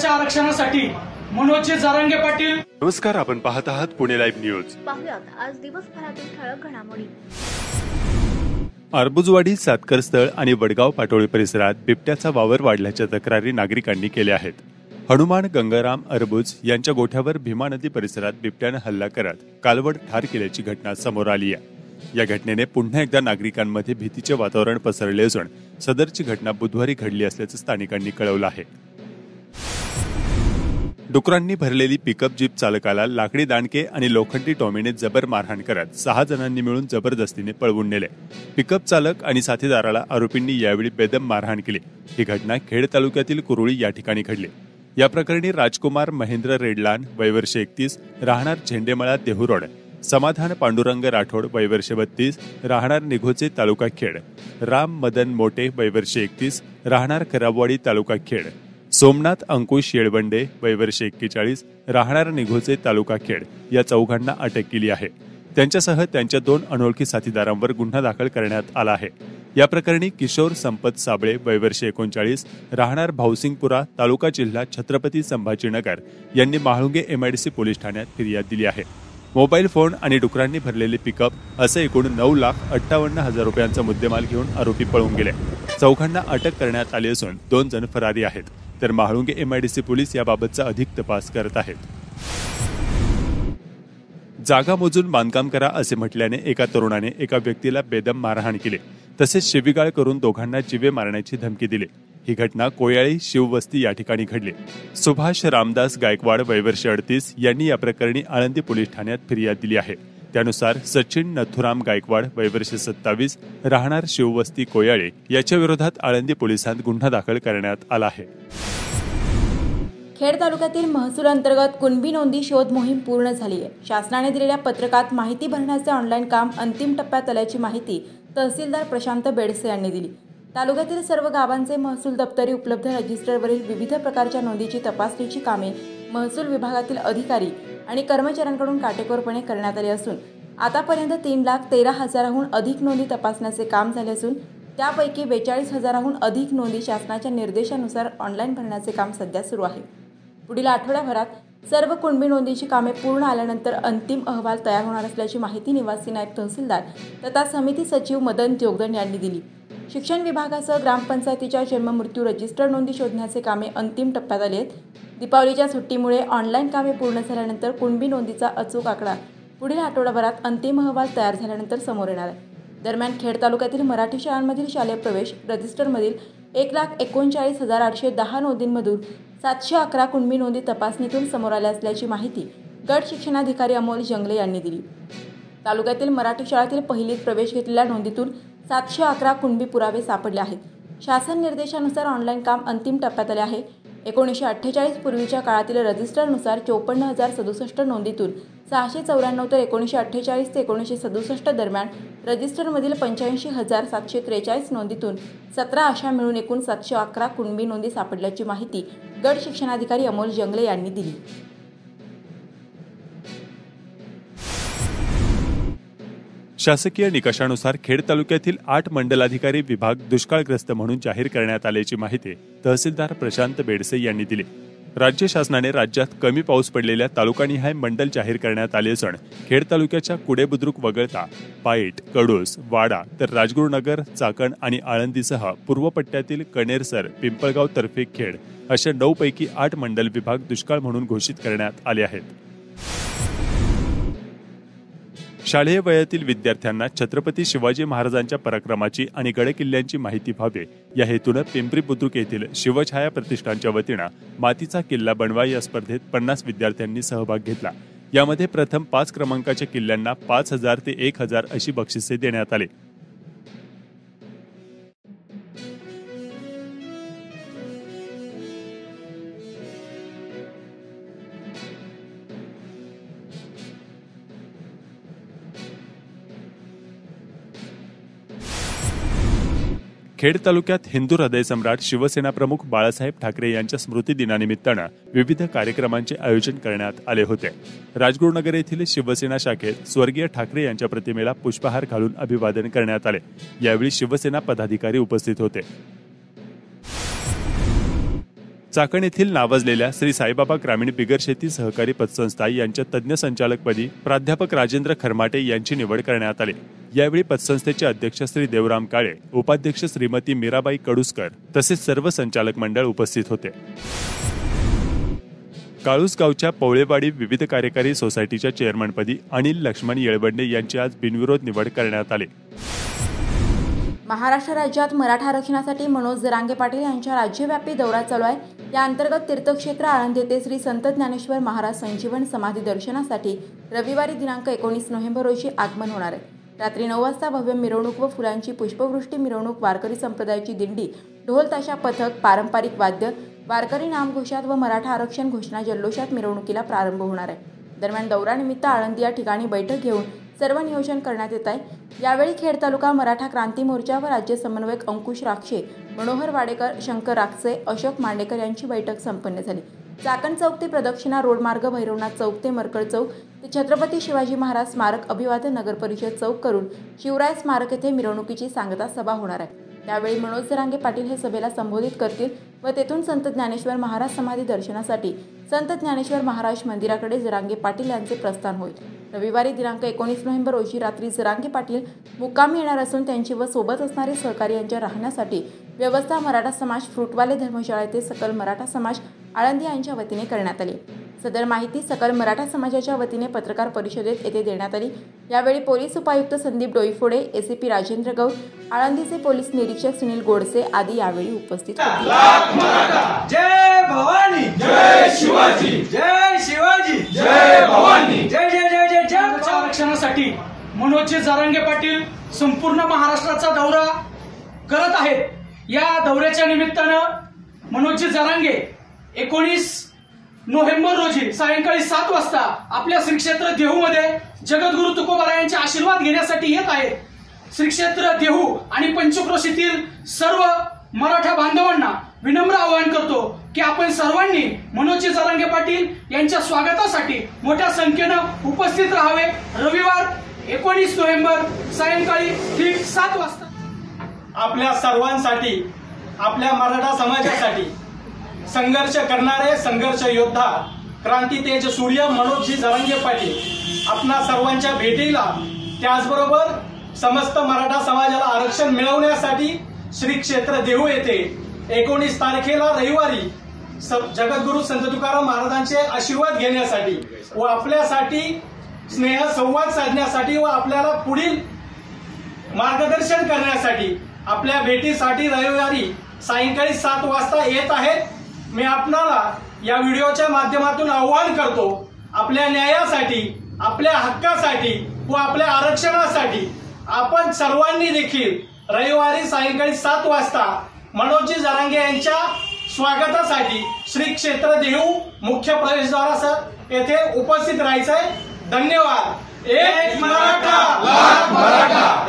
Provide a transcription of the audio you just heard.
मराठ्याच्या आरक्षणासाठी मनोज जरांगे पाटील. नमस्कार, आपण पाहत आहात पुणे लाईव्ह न्यूज. पाहुयात आज दिवसभरातील ठळक घडामोडी. अर्बुजवाडी, सातकरस्थळ आणि वडगाव पाटोळी परिसरात बिबट्याचा वावर वाढल्याच्या तक्रारी नागरिकांनी केल्या आहेत. हनुमान गंगाराम अरबुज यांच्या गोठ्यावर भीमा नदी परिसरात बिबट्यानं हल्ला करत कालवड ठार केल्याची घटना समोर आली आहे. या घटनेने पुन्हा एकदा नागरिकांमध्ये भीतीचे वातावरण पसरले असून सदरची घटना बुधवारी घडली असल्याचं स्थानिकांनी कळवलं आहे. डुकरांनी भरलेली पिकअप जीप चालकाला लाकडी दांडके आणि लोखंडी टॉमीने जबर मारहाण करत 6 जणांनी मिळून जबरदस्तीने पळवून नेले. पिकअप चालक आणि साथीदाराला आरोपींनी यावेळी बेदम मारहाण केली. ही घटना खेड तालुक्यातील कुरुळी या ठिकाणी घडली. या प्रकरणी राजकुमार महेंद्र रेडलान, वय वर्ष 31, राहणार झेंडेमळा, देहू रोड, समाधान पांडुरंग राठोड, वय वर्ष 32, राहणार निघोचे, तालुका खेड, राम मदन मोटे, वय वर्ष 31, राहणार खराबवाडी, तालुका खेड, सोमनाथ अंकुश येळवंडे, वय वर्ष 41, राहणार निघोचे, तालुका खेड या चौघांना अटक केली आहे. त्यांच्यासह त्यांच्या 2 अनोळखी साथीदारांवर गुन्हा दाखल करण्यात आला आहे. या प्रकरणी किशोर संपत साबळे, वय वर्ष 39, राहणार भाऊसिंगपुरा, तालुका जिल्हा छत्रपती संभाजीनगर यांनी म्हाळुंगे MIDC पोलीस ठाण्यात फिर्याद दिली आहे. मोबाईल फोन आणि डुकरांनी भरलेले पिकअप असे एकूण 9,58,000 रुपयांचा मुद्देमाल घेऊन आरोपी पळून गेले. चौघांना अटक करण्यात आली असून 2 जण फरारी आहेत. तर म्हाळुंगे MIDC पोलीस याबाबतचा अधिक तपास करत आहेत. जागा मोजून बांधकाम करा असे म्हटल्याने एका तरुणाने एका व्यक्तीला बेदम मारहाण केली. तसेच शिवीगाळ करून दोघांना जीवे मारण्याची धमकी दिली. ही घटना कोयाळी शिववस्ती या ठिकाणी घडली. सुभाष रामदास गायकवाड, वय वर्ष 38 यांनी या प्रकरणी आळंदी पोलीस ठाण्यात फिर्याद दिली आहे. त्यानुसार सचिन नथुराम गायकवाड, वय वर्ष 27, राहणार शिववस्ती, कोयाळे याच्या विरोधात आळंदी पोलिसांत गुन्हा दाखल करण्यात आला आहे. खेड तालुक्यातील महसूल अंतर्गत कुणबी नोंदी शोध मोहीम पूर्ण झाली आहे. शासनाने दिलेल्या पत्रकात माहिती भरण्याचे ऑनलाईन काम अंतिम टप्प्यात आल्याची माहिती तहसीलदार प्रशांत बेडसे यांनी दिली. तालुक्यातील सर्व गावांचे महसूल दप्तरी उपलब्ध रजिस्टरवरील विविध प्रकारच्या नोंदीची तपासणीची कामे महसूल विभागातील अधिकारी आणि कर्मचाऱ्यांकडून काटेकोरपणे करण्यात आली असून आतापर्यंत 3,13,000हून अधिक नोंदी तपासण्याचे काम झाले असून त्यापैकी 42,000हून अधिक नोंदी शासनाच्या निर्देशानुसार ऑनलाईन भरण्याचे काम सध्या सुरू आहे. पुढील आठवड्याभरात सर्व कुणबी नोंदीची कामे पूर्ण आल्यानंतर अंतिम अहवाल तयार होणार असल्याची माहिती निवासी नायब तहसीलदार तथा समिती सचिव मदन जोगदंड यांनी दिली. शिक्षण विभागासह ग्रामपंचायतीच्या जन्ममृत्यू रजिस्टर नोंदी शोधण्याचे कामे अंतिम टप्प्यात आली आहेत. दीपावलीच्या सुट्टीमुळे ऑनलाईन कामे पूर्ण झाल्यानंतर कुणबी नोंदीचा अचूक आकडा पुढील आठवड्याभरात अंतिम अहवाल तयार झाल्यानंतर समोर येणार आहे. दरम्यान खेड तालुक्यातील मराठी शाळांमधील शालेय प्रवेश रजिस्टरमधील 1,39,810 नोंदींमधून 711 कुणबी नोंदी तपासणीतून समोर आल्या असल्याची माहिती गट शिक्षणाधिकारी अमोल जंगले यांनी दिली. तालुक्यातील मराठी शाळेतील पहिलीत प्रवेश घेतलेल्या नोंदीतून 711 कुणबी पुरावे सापडले आहेत. शासन निर्देशानुसार ऑनलाईन काम अंतिम टप्प्यात आले आहे. 1948 पूर्वीच्या काळातील रजिस्टरनुसार 54,067 नोंदीतून 694 तर 1948 ते 1967 दरम्यान रजिस्टरमधील 85,743 नोंदीतून 17 अशा मिळून एकूण 711 कुणबी नोंदी सापडल्याची माहिती गट शिक्षणाधिकारी अमोल जंगले यांनी दिली. शासकीय निकषानुसार खेड तालुक्यातील 8 मंडलाधिकारी विभाग दुष्काळग्रस्त म्हणून जाहीर करण्यात आल्याची माहिती तहसीलदार प्रशांत बेडसे यांनी दिली. राज्य शासनाने राज्यात कमी पाऊस पडलेल्या तालुकानिहाय मंडल जाहीर करण्यात आले असून खेड तालुक्याच्या कुडे बुद्रुक वगळता पाईट, कडोस, वाडा तर राजगुरुनगर, चाकण आणि आळंदीसह पूर्व पट्ट्यातील कणेरसर, पिंपळगाव तर्फे खेड अशा 9 पैकी 8 मंडल विभाग दुष्काळ म्हणून घोषित करण्यात आले आहेत. शालेय वयातील विद्यार्थ्यांना छत्रपती शिवाजी महाराजांच्या पराक्रमाची आणि गडकिल्ल्यांची माहिती व्हावी या हेतूनं पिंपरी बुद्रुक येथील शिवछाया प्रतिष्ठानच्या वतीनं मातीचा किल्ला बनवा या स्पर्धेत 50 विद्यार्थ्यांनी सहभाग घेतला. यामध्ये प्रथम 5 क्रमांकाच्या किल्ल्यांना 5,000 ते 1,000 अशी बक्षिसे देण्यात आली. खेड तालुक्यात हिंदू हृदय सम्राट शिवसेना प्रमुख बाळासाहेब ठाकरे यांच्या स्मृती दिनानिमित्तानं विविध कार्यक्रमांचे आयोजन करण्यात आले होते. राजगुरुनगर येथील शिवसेना शाखेत स्वर्गीय ठाकरे यांच्या प्रतिमेला पुष्पहार घालून अभिवादन करण्यात आले. यावेळी शिवसेना पदाधिकारी उपस्थित होते. चाकण येथील नावाजलेल्या श्री साईबाबा ग्रामीण बिगर शेती सहकारी पतसंस्था यांच्या तज्ज्ञ संचालकपदी प्राध्यापक राजेंद्र खरमाटे यांची निवड करण्यात आली। यावेळी पतसंस्थेचे अध्यक्ष श्री देवराम काळे, उपाध्यक्ष श्रीमती मीराबाई कडुसकर तसेच सर्व संचालक मंडळ उपस्थित होते। काळूसगावच्या पवळेवाडी विविध कार्यकारी सोसायटीच्या चेअरमनपदी अनिल लक्ष्मण येळवंडे यांची आज बिनविरोध निवड करण्यात आली। महाराष्ट्र राज्यात मराठा आरक्षणासाठी मनोज जरांगे पाटील यांच्या राज्यव्यापी दौरा चालू आहे। या अंतर्गत तीर्थक्षेत्र आळंदी येथे श्री संत ज्ञानेश्वर महाराज संजीवन समाधी दर्शनासाठी रविवारी दिनांक 19 नोव्हेंबर रोजी आगमन होणार आहे। रात्री 9 वाजता भव्य मिरवणूक व फुलांची पुष्पवृष्टी मिरवणूक, वारकरी संप्रदायाची दिंडी, ढोल ताशा पथक, पारंपरिक वाद्य, वारकरी नामघोषात व मराठा आरक्षण घोषणा जल्लोषात मिरवणुकीला प्रारंभ होणार आहे। दरम्यान दौऱ्यानिमित्त आळंदी या ठिकाणी बैठक घेऊन सर्व नियोजन करण्यात येत आहे। यावेळी खेड तालुका मराठा क्रांती मोर्चा व राज्य समन्वयक अंकुश राक्षे, मनोहर वाडेकर, शंकर राक्षे, अशोक मांडेकर यांची बैठक संपन्न झाली। चाकण चौक ते प्रदक्षिणा रोड मार्ग भैरवनाथ चौक ते मरकळ चौक ते छत्रपती शिवाजी महाराज स्मारक अभिवादन नगर परिषद चौक करून शिवराय स्मारक येथे मिरवणुकीची सांगता सभा होणार आहे। त्यावेळी मनोज जरांगे पाटील हे सभेला संबोधित करतील व तेथून संत ज्ञानेश्वर महाराज समाधी दर्शनासाठी संत ज्ञानेश्वर महाराज मंदिराकडे जरांगे पाटील यांचे प्रस्थान होईल। रविवारी दिनांक 19 नोव्हेंबर रोजी रात्री जरांगे पाटील मुक्कामी येणार असून त्यांची व सोबत असणारे सहकारी यांच्या राहण्यासाठी व्यवस्था मराठा समाज फ्रूटवाले धर्मशाळा येथे सकल मराठा समाज आळंदी यांच्या वतीने करण्यात आली। सदर माहिती सकल मराठा समाजाच्या वतीने पत्रकार परिषदेत येथे देण्यात आली। यावेळी पोलीस उपायुक्त संदीप डोईफोडे, एसीपी राजेंद्र गौड, आळंदीचे पोलीस निरीक्षक सुनील गोडसे आदी यावेळी उपस्थित होते। जय भवानी, जय शिवाजी, जय शिवाजी, जय भवानी, जय जय जय जय जय। आरक्षणासाठी मनोज जरांगे पाटील संपूर्ण महाराष्ट्राचा दौरा करत आहेत। या दौऱ्याच्या निमित्तानं मनोज जरांगे 19 नोव्हेंबर रोजी सायंकाळी 7 वाजता आपल्या श्री क्षेत्र देहूमध्ये जगद्गुरु तुकोबारायांचे आशीर्वाद घेण्यासाठी येत आहेत। श्री क्षेत्र देहू आणि पंचक्रोशीतील सर्व मराठा बांधवांना विनम्र आवाहन करतो की आपण सर्वांनी मनोज जरांगे पाटील यांच्या स्वागतासाठी मोठ्या संख्येनं उपस्थित राहावे। रविवार 19 नोव्हेंबर सायंकाळी ठीक 7 वाजता आपल्या सर्वांसाठी, आपल्या मराठा समाजासाठी संघर्ष करणारे संघर्ष योद्धा क्रांती तेज सूर्य मनोजजी जरांगे पाटील आपणा सर्वांच्या भेटीला, त्याचबरोबर समस्त मराठा समाजाला आरक्षण मिळवण्यासाठी श्री क्षेत्र देहू येथे 19 तारखेला रविवारी जगद्गुरु संत तुकाराम महाराजांचे आशीर्वाद घेण्यासाठी व आपल्यासाठी स्नेह संवाद साधण्यासाठी व आपल्याला पुढील मार्गदर्शन करण्यासाठी आपल्या भेटीसाठी रविवारी सायंकाळी 7 वाजता येत आहेत। मी आपणाला या व्हिडिओच्या माध्यमातून आवाहन करतो, आपल्या न्यायासाठी, आपल्या हक्कासाठी व आपल्या आरक्षणासाठी आपण सर्वांनी देखील रविवारी सायंकाळी 7 वाजता मनोज जरांगे यांच्या स्वागतासाठी श्री क्षेत्र देहू मुख्य प्रवेशद्वार येथे उपस्थित राहायचंय। धन्यवाद। एक मराठा, लाख मराठा।